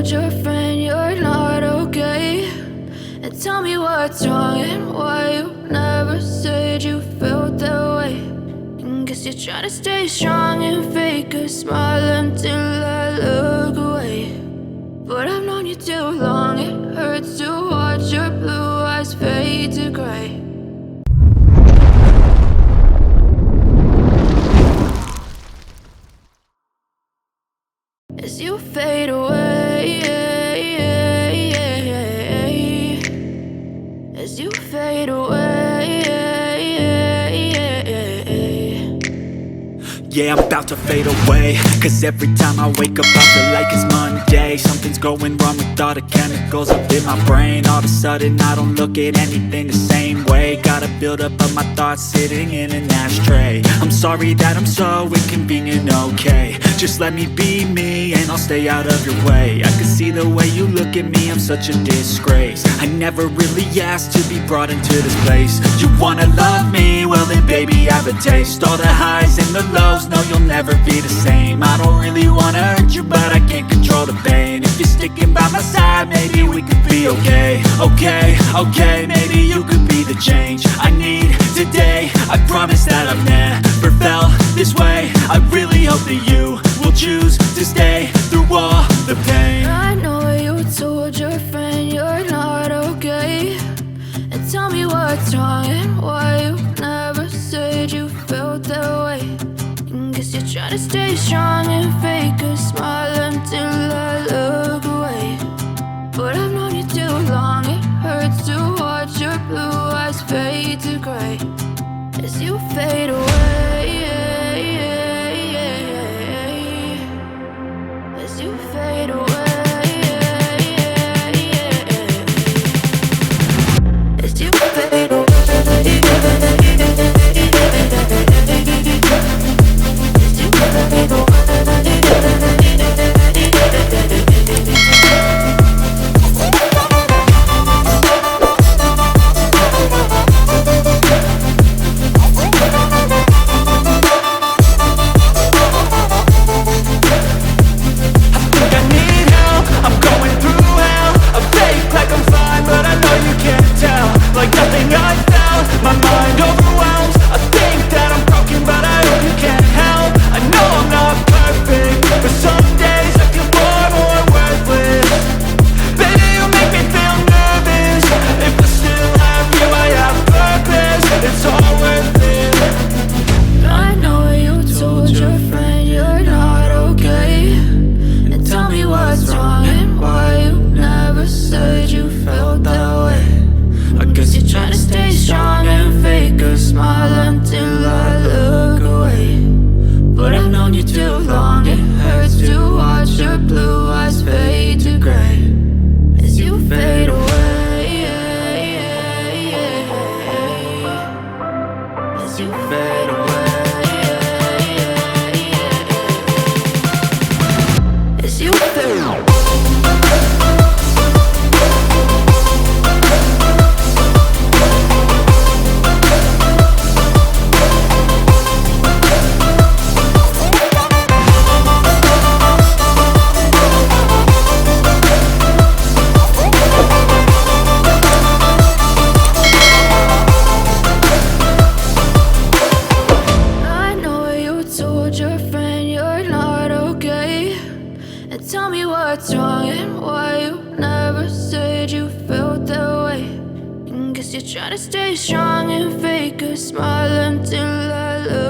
told your friend you're not okay, and tell me what's wrong and why you never said you felt that way. And guess you're trying to stay strong and fake a smile until I look away. But I've known you too long, it hurts to watch your blue eyes fade to gray. As you fade away, as you fade away. Yeah, I'm about to fade away, cause every time I wake up I feel like it's Monday. Something's going wrong with all the chemicals up in my brain. All of a sudden I don't look at anything the same way. Got a buildup of my thoughts sitting in an ashtray. I'm sorry that I'm so inconvenient, okay. Just let me be me and I'll stay out of your way. I can see the way you look at me, I'm such a disgrace. I never really asked to be brought into this place. You wanna love me? Well then baby have a taste. All the highs and the lows, no you'll never be the same. I don't really wanna hurt you but I can't control the pain. If you're sticking by my side, maybe we could be okay. Okay, maybe you could be the change I need today. I promise that I've never felt this way. I really hope that you will choose to stay through all the pain. I know you told your friend you're not okay, and tell me what's wrong and why you never said you felt that way. And guess you're trying to stay strong and fake a smile until I look away. But I've known you too long, it hurts to watch your blue eyes fade to gray. As you fade away, as you fade away, as you fade away. Try to stay strong and fake a smile until I look